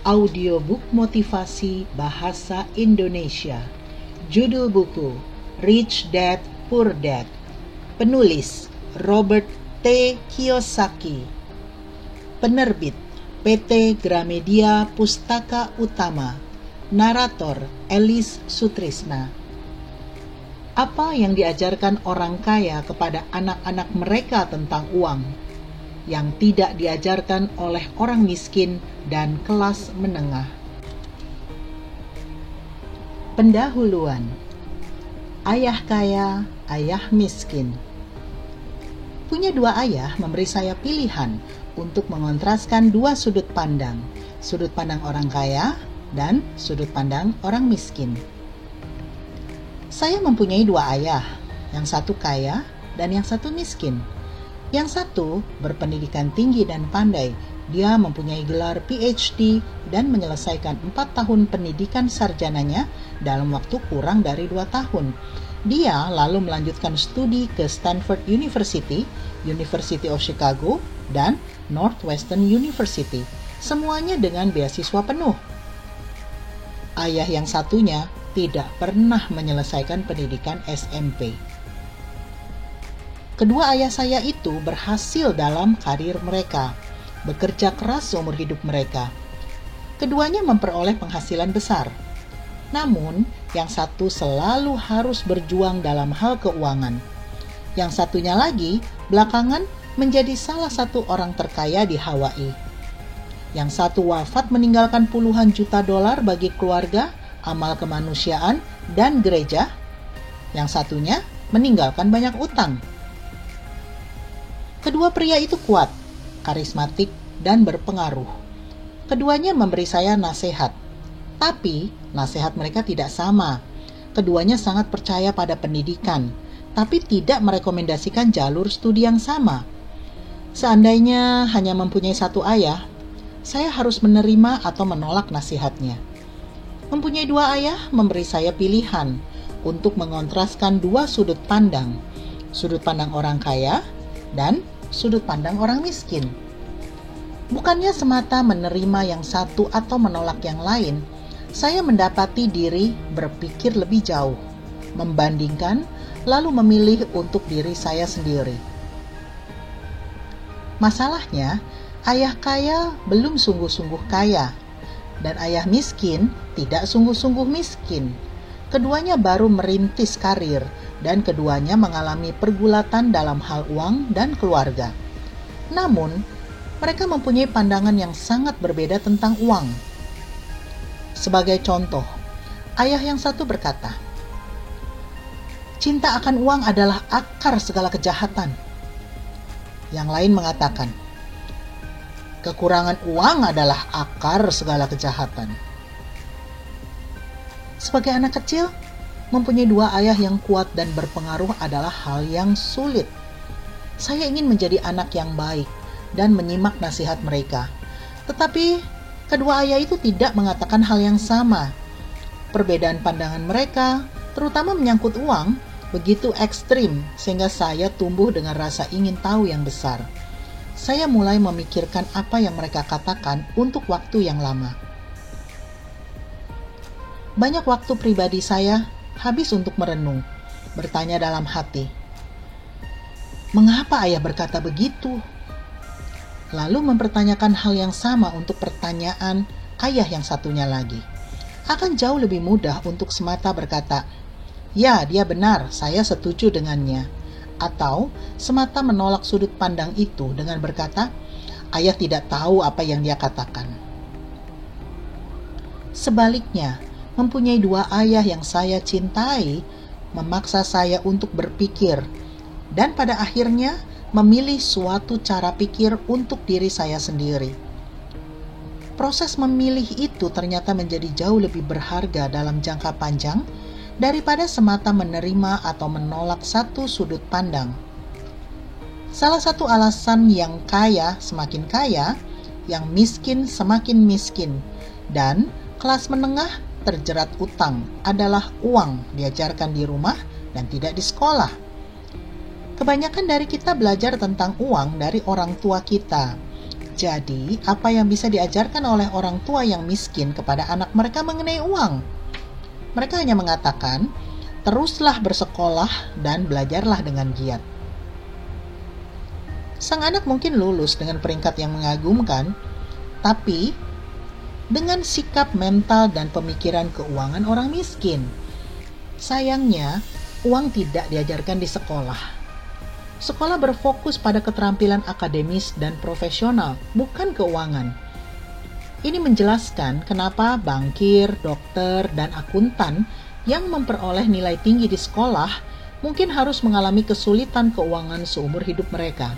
audiobook motivasi bahasa Indonesia. Judul buku Rich Dad Poor Dad. Penulis Robert T. Kiyosaki. Penerbit PT Gramedia Pustaka Utama. Narator Elis Sutrisna. Apa yang diajarkan orang kaya kepada anak-anak mereka tentang uang yang tidak diajarkan oleh orang miskin dan kelas menengah? Pendahuluan. Ayah kaya, ayah miskin. Punya dua ayah memberi saya pilihan untuk mengontraskan dua sudut pandang orang kaya dan sudut pandang orang miskin. Saya mempunyai dua ayah, yang satu kaya dan yang satu miskin. Yang satu berpendidikan tinggi dan pandai. Dia mempunyai gelar PhD dan menyelesaikan 4 tahun pendidikan sarjananya dalam waktu kurang dari 2 tahun. Dia lalu melanjutkan studi ke Stanford University, University of Chicago, dan Northwestern University. Semuanya dengan beasiswa penuh. Ayah yang satunya tidak pernah menyelesaikan pendidikan SMP. Kedua ayah saya itu berhasil dalam karir mereka, bekerja keras seumur hidup mereka. Keduanya memperoleh penghasilan besar. Namun, yang satu selalu harus berjuang dalam hal keuangan. Yang satunya lagi, belakangan menjadi salah satu orang terkaya di Hawaii. Yang satu wafat meninggalkan puluhan juta dolar bagi keluarga, amal kemanusiaan, dan gereja. Yang satunya meninggalkan banyak utang. Kedua pria itu kuat, karismatik, dan berpengaruh. Keduanya memberi saya nasihat, tapi nasihat mereka tidak sama. Keduanya sangat percaya pada pendidikan, tapi tidak merekomendasikan jalur studi yang sama. Seandainya hanya mempunyai satu ayah, saya harus menerima atau menolak nasihatnya. Mempunyai dua ayah memberi saya pilihan untuk mengontraskan dua sudut pandang orang kaya dan sudut pandang orang miskin. Bukannya semata menerima yang satu atau menolak yang lain, saya mendapati diri berpikir lebih jauh, membandingkan, lalu memilih untuk diri saya sendiri. Masalahnya, ayah kaya belum sungguh-sungguh kaya, dan ayah miskin tidak sungguh-sungguh miskin. Keduanya baru merintis karir, dan keduanya mengalami pergulatan dalam hal uang dan keluarga. Namun, mereka mempunyai pandangan yang sangat berbeda tentang uang. Sebagai contoh, ayah yang satu berkata, "Cinta akan uang adalah akar segala kejahatan." Yang lain mengatakan, "Kekurangan uang adalah akar segala kejahatan." Sebagai anak kecil, mempunyai dua ayah yang kuat dan berpengaruh adalah hal yang sulit. Saya ingin menjadi anak yang baik dan menyimak nasihat mereka. Tetapi, kedua ayah itu tidak mengatakan hal yang sama. Perbedaan pandangan mereka, terutama menyangkut uang, begitu ekstrim sehingga saya tumbuh dengan rasa ingin tahu yang besar. Saya mulai memikirkan apa yang mereka katakan untuk waktu yang lama. Banyak waktu pribadi saya habis untuk merenung, bertanya dalam hati, "Mengapa ayah berkata begitu?" Lalu mempertanyakan hal yang sama untuk pertanyaan ayah yang satunya lagi. Akan jauh lebih mudah untuk semata berkata, "Ya, dia benar, saya setuju dengannya." Atau semata menolak sudut pandang itu dengan berkata, "Ayah tidak tahu apa yang dia katakan." Sebaliknya, mempunyai dua ayah yang saya cintai memaksa saya untuk berpikir dan pada akhirnya memilih suatu cara pikir untuk diri saya sendiri. Proses memilih itu ternyata menjadi jauh lebih berharga dalam jangka panjang daripada semata menerima atau menolak satu sudut pandang. Salah satu alasan yang kaya semakin kaya, yang miskin semakin miskin, dan kelas menengah terjerat utang adalah uang diajarkan di rumah dan tidak di sekolah. Kebanyakan dari kita belajar tentang uang dari orang tua kita, Jadi, apa yang bisa diajarkan oleh orang tua yang miskin kepada anak mereka mengenai uang? Mereka hanya mengatakan, teruslah bersekolah dan belajarlah dengan giat. Sang anak mungkin lulus dengan peringkat yang mengagumkan, tapi dengan sikap mental dan pemikiran keuangan orang miskin. Sayangnya, uang tidak diajarkan di sekolah. Sekolah berfokus pada keterampilan akademis dan profesional, bukan keuangan. Ini menjelaskan kenapa bankir, dokter, dan akuntan yang memperoleh nilai tinggi di sekolah mungkin harus mengalami kesulitan keuangan seumur hidup mereka.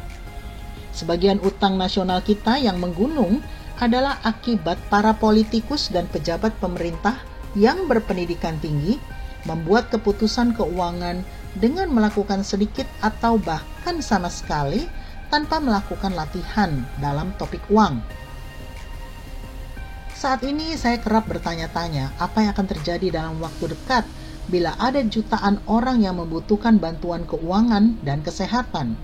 Sebagian utang nasional kita yang menggunung adalah akibat para politikus dan pejabat pemerintah yang berpendidikan tinggi membuat keputusan keuangan dengan melakukan sedikit atau bahkan sama sekali tanpa melakukan latihan dalam topik uang. Saat ini saya kerap bertanya-tanya apa yang akan terjadi dalam waktu dekat bila ada jutaan orang yang membutuhkan bantuan keuangan dan kesehatan.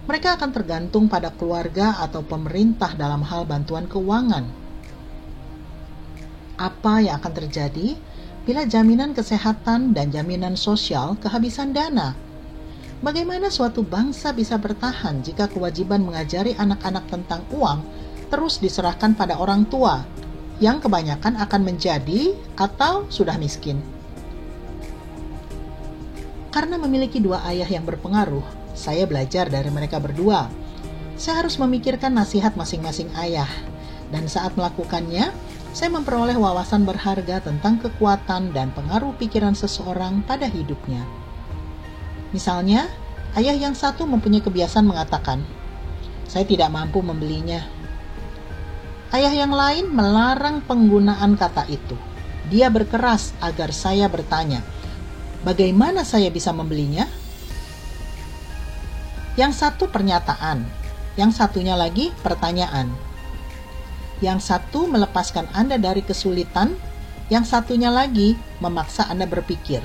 Mereka akan tergantung pada keluarga atau pemerintah dalam hal bantuan keuangan. Apa yang akan terjadi bila jaminan kesehatan dan jaminan sosial kehabisan dana? Bagaimana suatu bangsa bisa bertahan jika kewajiban mengajari anak-anak tentang uang terus diserahkan pada orang tua yang kebanyakan akan menjadi atau sudah miskin? Karena memiliki dua ayah yang berpengaruh, saya belajar dari mereka berdua. Saya harus memikirkan nasihat masing-masing ayah, dan saat melakukannya, saya memperoleh wawasan berharga tentang kekuatan dan pengaruh pikiran seseorang pada hidupnya. Misalnya, ayah yang satu mempunyai kebiasaan mengatakan, "Saya tidak mampu membelinya." Ayah yang lain melarang penggunaan kata itu. Dia berkeras agar saya bertanya, "Bagaimana saya bisa membelinya?" Yang satu pernyataan, yang satunya lagi pertanyaan. Yang satu melepaskan Anda dari kesulitan, yang satunya lagi memaksa Anda berpikir.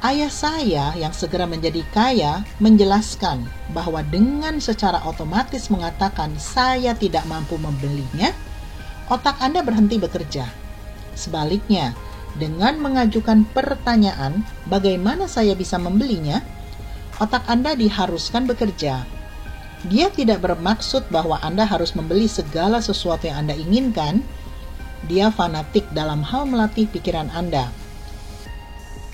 Ayah saya yang segera menjadi kaya menjelaskan bahwa dengan secara otomatis mengatakan saya tidak mampu membelinya, otak Anda berhenti bekerja. Sebaliknya, dengan mengajukan pertanyaan bagaimana saya bisa membelinya, otak Anda diharuskan bekerja. Dia tidak bermaksud bahwa Anda harus membeli segala sesuatu yang Anda inginkan. Dia fanatik dalam hal melatih pikiran Anda.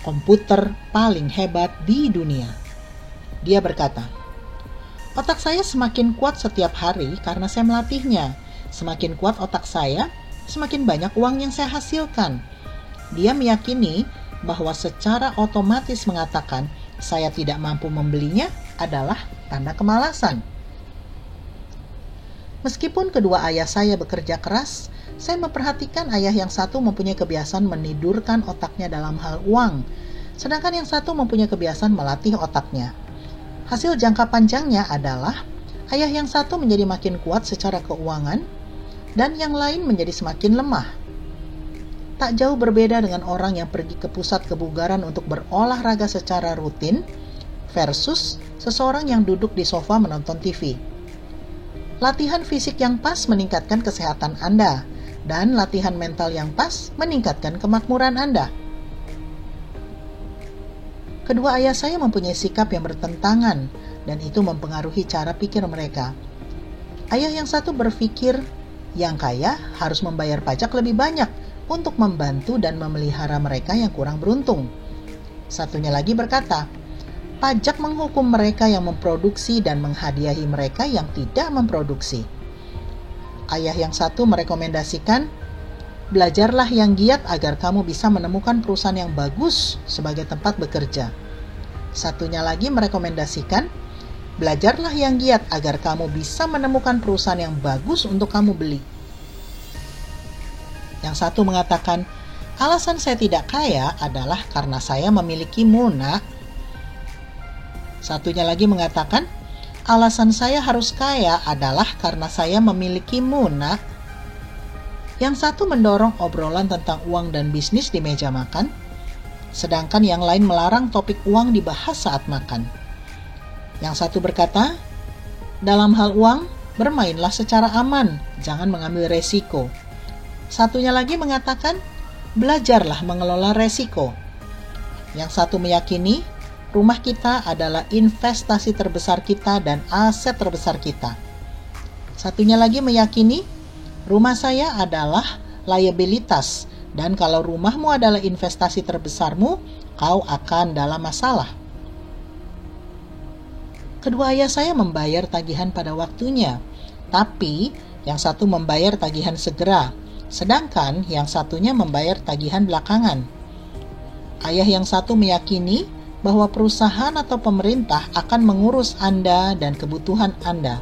Komputer paling hebat di dunia. Dia berkata, "Otak saya semakin kuat setiap hari karena saya melatihnya. Semakin kuat otak saya, semakin banyak uang yang saya hasilkan." Dia meyakini bahwa secara otomatis mengatakan saya tidak mampu membelinya adalah tanda kemalasan. Meskipun kedua ayah saya bekerja keras, saya memperhatikan ayah yang satu mempunyai kebiasaan menidurkan otaknya dalam hal uang, sedangkan yang satu mempunyai kebiasaan melatih otaknya. Hasil jangka panjangnya adalah ayah yang satu menjadi makin kuat secara keuangan, dan yang lain menjadi semakin lemah. Tak jauh berbeda dengan orang yang pergi ke pusat kebugaran untuk berolahraga secara rutin versus seseorang yang duduk di sofa menonton TV. Latihan fisik yang pas meningkatkan kesehatan Anda, dan latihan mental yang pas meningkatkan kemakmuran Anda. Kedua ayah saya mempunyai sikap yang bertentangan, dan itu mempengaruhi cara pikir mereka. Ayah yang satu berpikir, yang kaya harus membayar pajak lebih banyak untuk membantu dan memelihara mereka yang kurang beruntung. Satunya lagi berkata, pajak menghukum mereka yang memproduksi dan menghadiahi mereka yang tidak memproduksi. Ayah yang satu merekomendasikan, belajarlah yang giat agar kamu bisa menemukan perusahaan yang bagus sebagai tempat bekerja. Satunya lagi merekomendasikan, belajarlah yang giat agar kamu bisa menemukan perusahaan yang bagus untuk kamu beli. Yang satu mengatakan, alasan saya tidak kaya adalah karena saya memiliki Muna. Satunya lagi mengatakan, alasan saya harus kaya adalah karena saya memiliki Muna. Yang satu mendorong obrolan tentang uang dan bisnis di meja makan, sedangkan yang lain melarang topik uang dibahas saat makan. Yang satu berkata, dalam hal uang, bermainlah secara aman, jangan mengambil resiko. Satunya lagi mengatakan, belajarlah mengelola resiko. Yang satu meyakini, rumah kita adalah investasi terbesar kita dan aset terbesar kita. Satunya lagi meyakini, rumah saya adalah liabilitas, dan kalau rumahmu adalah investasi terbesarmu, kau akan dalam masalah. Kedua ayah saya membayar tagihan pada waktunya, tapi yang satu membayar tagihan segera, sedangkan yang satunya membayar tagihan belakangan. Ayah yang satu meyakini bahwa perusahaan atau pemerintah akan mengurus Anda dan kebutuhan Anda.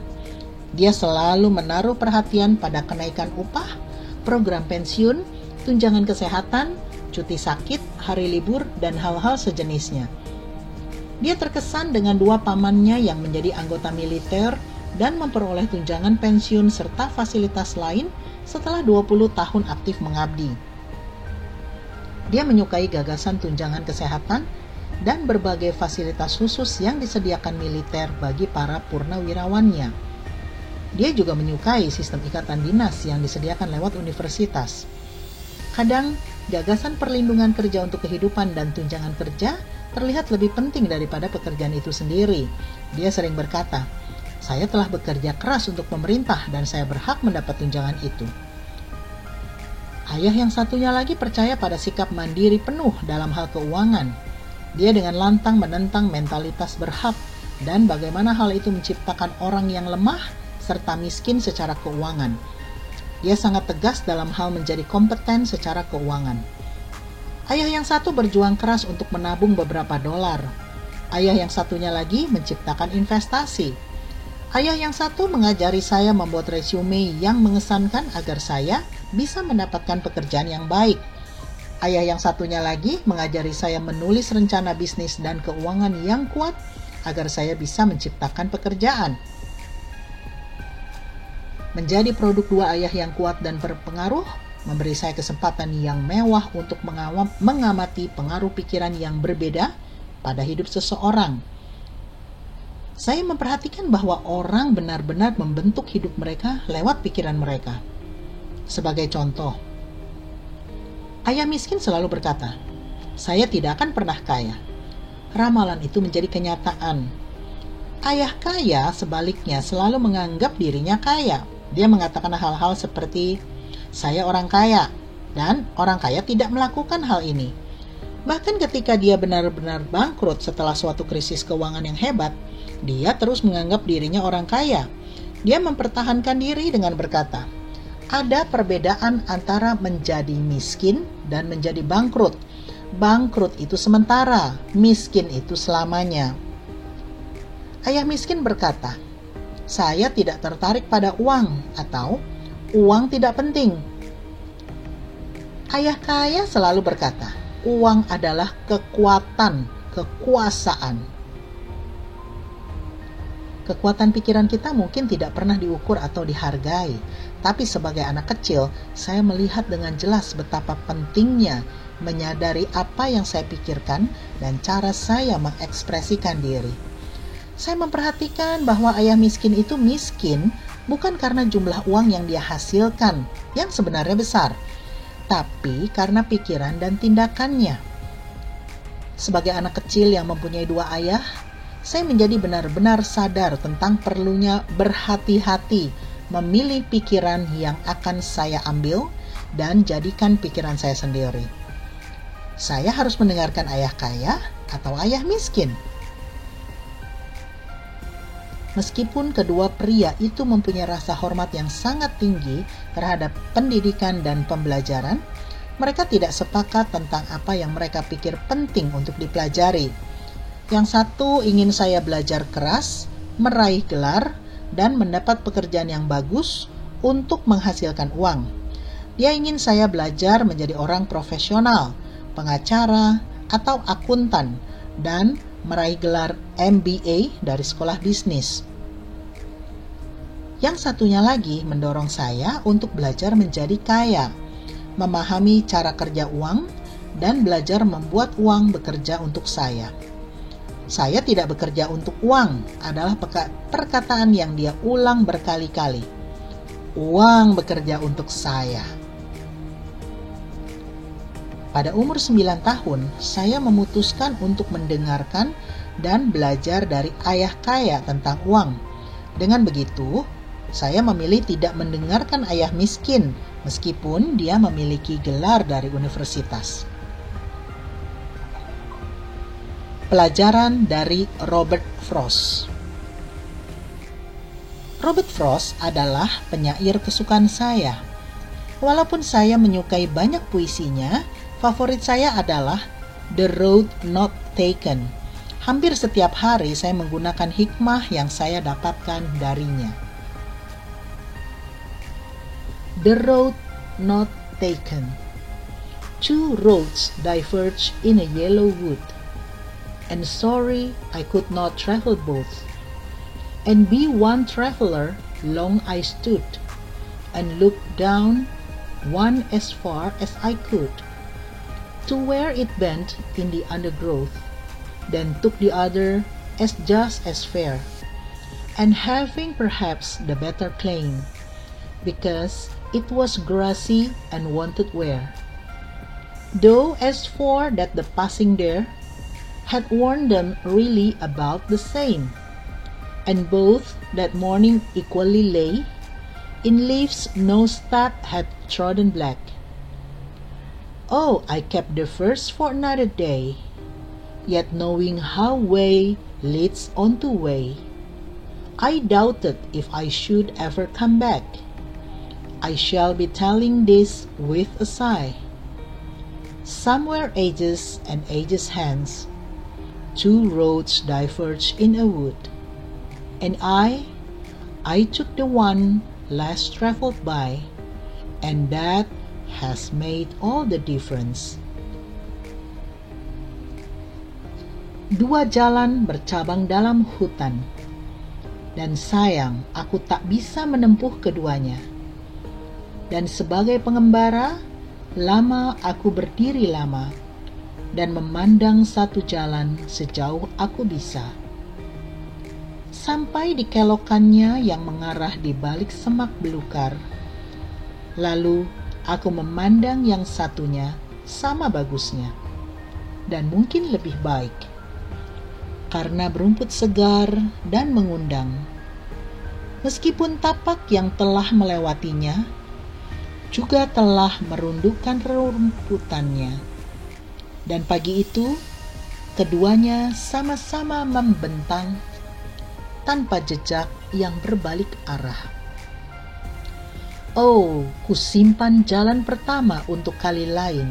Dia selalu menaruh perhatian pada kenaikan upah, program pensiun, tunjangan kesehatan, cuti sakit, hari libur, dan hal-hal sejenisnya. Dia terkesan dengan dua pamannya yang menjadi anggota militer dan memperoleh tunjangan pensiun serta fasilitas lain setelah 20 tahun aktif mengabdi. Dia menyukai gagasan tunjangan kesehatan dan berbagai fasilitas khusus yang disediakan militer bagi para purnawirawannya. Dia juga menyukai sistem ikatan dinas yang disediakan lewat universitas. Kadang, gagasan perlindungan kerja untuk kehidupan dan tunjangan kerja terlihat lebih penting daripada pekerjaan itu sendiri. Dia sering berkata, "Saya telah bekerja keras untuk pemerintah dan saya berhak mendapat tunjangan itu." Ayah yang satunya lagi percaya pada sikap mandiri penuh dalam hal keuangan. Dia dengan lantang menentang mentalitas berhak dan bagaimana hal itu menciptakan orang yang lemah serta miskin secara keuangan. Dia sangat tegas dalam hal menjadi kompeten secara keuangan. Ayah yang satu berjuang keras untuk menabung beberapa dolar. Ayah yang satunya lagi menciptakan investasi. Ayah yang satu mengajari saya membuat resume yang mengesankan agar saya bisa mendapatkan pekerjaan yang baik. Ayah yang satunya lagi mengajari saya menulis rencana bisnis dan keuangan yang kuat agar saya bisa menciptakan pekerjaan. Menjadi produk dua ayah yang kuat dan berpengaruh memberi saya kesempatan yang mewah untuk mengamati pengaruh pikiran yang berbeda pada hidup seseorang. Saya memperhatikan bahwa orang benar-benar membentuk hidup mereka lewat pikiran mereka. Sebagai contoh, ayah miskin selalu berkata, "Saya tidak akan pernah kaya." Ramalan itu menjadi kenyataan. Ayah kaya sebaliknya selalu menganggap dirinya kaya. Dia mengatakan hal-hal seperti, "Saya orang kaya," dan orang kaya tidak melakukan hal ini. Bahkan ketika dia benar-benar bangkrut setelah suatu krisis keuangan yang hebat, dia terus menganggap dirinya orang kaya. Dia mempertahankan diri dengan berkata, "Ada perbedaan antara menjadi miskin dan menjadi bangkrut. Bangkrut itu sementara, miskin itu selamanya." Ayah miskin berkata, "Saya tidak tertarik pada uang," atau "Uang tidak penting." Ayah kaya selalu berkata, "Uang adalah kekuatan, kekuasaan." Kekuatan pikiran kita mungkin tidak pernah diukur atau dihargai, tapi sebagai anak kecil, saya melihat dengan jelas betapa pentingnya menyadari apa yang saya pikirkan dan cara saya mengekspresikan diri. Saya memperhatikan bahwa ayah miskin itu miskin bukan karena jumlah uang yang dia hasilkan, yang sebenarnya besar, tapi karena pikiran dan tindakannya. Sebagai anak kecil yang mempunyai dua ayah, saya menjadi benar-benar sadar tentang perlunya berhati-hati memilih pikiran yang akan saya ambil dan jadikan pikiran saya sendiri. Saya harus mendengarkan ayah kaya atau ayah miskin. Meskipun kedua pria itu mempunyai rasa hormat yang sangat tinggi terhadap pendidikan dan pembelajaran, mereka tidak sepakat tentang apa yang mereka pikir penting untuk dipelajari. Yang satu ingin saya belajar keras, meraih gelar, dan mendapat pekerjaan yang bagus untuk menghasilkan uang. Dia ingin saya belajar menjadi orang profesional, pengacara, atau akuntan, dan meraih gelar MBA dari sekolah bisnis. Yang satunya lagi mendorong saya untuk belajar menjadi kaya, memahami cara kerja uang, dan belajar membuat uang bekerja untuk saya. Saya tidak bekerja untuk uang adalah perkataan yang dia ulang berkali-kali. Uang bekerja untuk saya. Pada umur 9 tahun, saya memutuskan untuk mendengarkan dan belajar dari ayah kaya tentang uang. Dengan begitu, saya memilih tidak mendengarkan ayah miskin, meskipun dia memiliki gelar dari universitas. Pelajaran dari Robert Frost. Robert Frost adalah penyair kesukaan saya. Walaupun saya menyukai banyak puisinya, favorit saya adalah The Road Not Taken. Hampir setiap hari saya menggunakan hikmah yang saya dapatkan darinya. The Road Not Taken. Two roads diverge in a yellow wood, and sorry I could not travel both. And be one traveler, long I stood, and looked down one as far as I could, to where it bent in the undergrowth, then took the other as just as fair, and having perhaps the better claim, because it was grassy and wanted wear. Though as for that the passing there had worn them really about the same, and both that morning equally lay in leaves no stat had trodden black. Oh, I kept the first for another day, yet knowing how way leads on to way, I doubted if I should ever come back. I shall be telling this with a sigh. Somewhere ages and ages hence, two roads diverged in a wood, and I took the one less traveled by, and that has made all the difference. Dua jalan bercabang dalam hutan, dan sayang aku tak bisa menempuh keduanya. Dan sebagai pengembara, lama aku berdiri lama, dan memandang satu jalan sejauh aku bisa. Sampai di kelokannya yang mengarah di balik semak belukar. Lalu aku memandang yang satunya sama bagusnya, dan mungkin lebih baik, karena berumput segar dan mengundang. Meskipun tapak yang telah melewatinya juga telah merundukkan rerumputannya. Dan pagi itu, keduanya sama-sama membentang tanpa jejak yang berbalik arah. Oh, kusimpan jalan pertama untuk kali lain.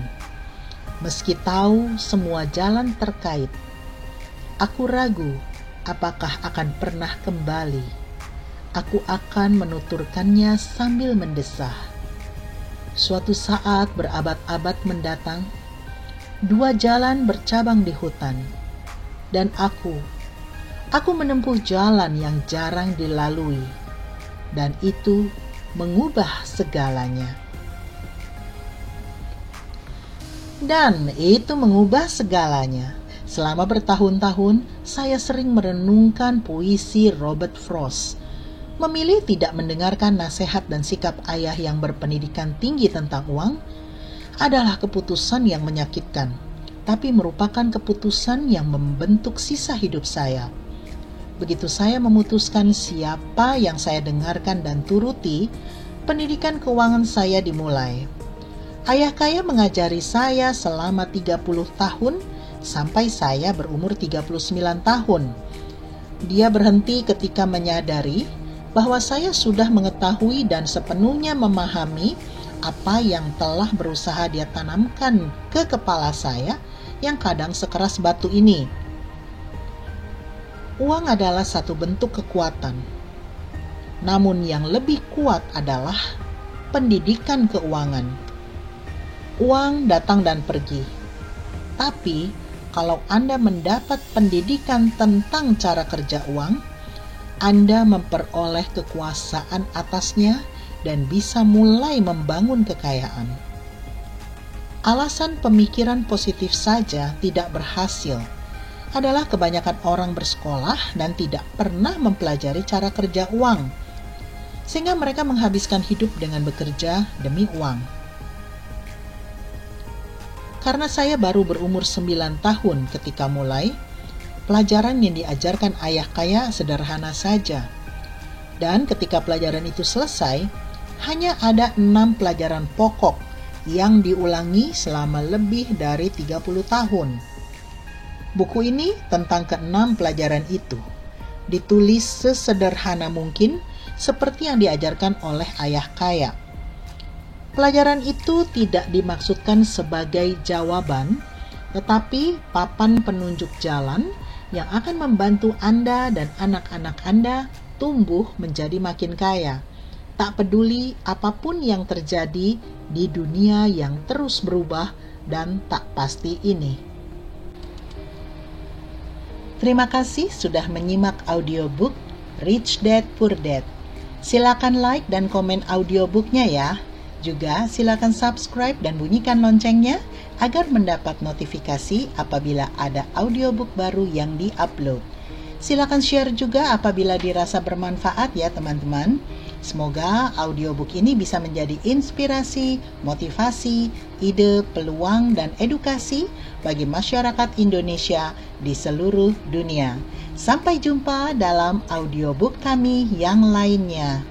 Meski tahu semua jalan terkait, aku ragu apakah akan pernah kembali. Aku akan menuturkannya sambil mendesah. Suatu saat berabad-abad mendatang, dua jalan bercabang di hutan, dan aku menempuh jalan yang jarang dilalui, dan itu mengubah segalanya. Selama bertahun-tahun, saya sering merenungkan puisi Robert Frost. Memilih tidak mendengarkan nasihat dan sikap ayah yang berpendidikan tinggi tentang uang adalah keputusan yang menyakitkan, tapi merupakan keputusan yang membentuk sisa hidup saya. Begitu saya memutuskan siapa yang saya dengarkan dan turuti, pendidikan keuangan saya dimulai. Ayah kaya mengajari saya selama 30 tahun sampai saya berumur 39 tahun. Dia berhenti ketika menyadari bahwa saya sudah mengetahui dan sepenuhnya memahami apa yang telah berusaha dia tanamkan ke kepala saya yang kadang sekeras batu ini. Uang adalah satu bentuk kekuatan, namun yang lebih kuat adalah pendidikan keuangan. Uang datang dan pergi, tapi kalau Anda mendapat pendidikan tentang cara kerja uang, Anda memperoleh kekuasaan atasnya dan bisa mulai membangun kekayaan. Alasan pemikiran positif saja tidak berhasil. adalah kebanyakan orang bersekolah dan tidak pernah mempelajari cara kerja uang, sehingga mereka menghabiskan hidup dengan bekerja demi uang. Karena saya baru berumur 9 tahun ketika mulai, pelajaran yang diajarkan ayah kaya sederhana saja. Dan ketika pelajaran itu selesai, hanya ada 6 pelajaran pokok yang diulangi selama lebih dari 30 tahun. Buku ini tentang ke-6 pelajaran itu, ditulis sesederhana mungkin seperti yang diajarkan oleh ayah kaya. Pelajaran itu tidak dimaksudkan sebagai jawaban, tetapi papan penunjuk jalan yang akan membantu Anda dan anak-anak Anda tumbuh menjadi makin kaya, tak peduli apapun yang terjadi di dunia yang terus berubah dan tak pasti ini. Terima kasih sudah menyimak audiobook Rich Dad Poor Dad. Silakan like dan komen audiobooknya ya. Juga silakan subscribe dan bunyikan loncengnya agar mendapat notifikasi apabila ada audiobook baru yang di-upload. Silakan share juga apabila dirasa bermanfaat ya teman-teman. Semoga audiobook ini bisa menjadi inspirasi, motivasi, ide, peluang, dan edukasi bagi masyarakat Indonesia di seluruh dunia. Sampai jumpa dalam audiobook kami yang lainnya.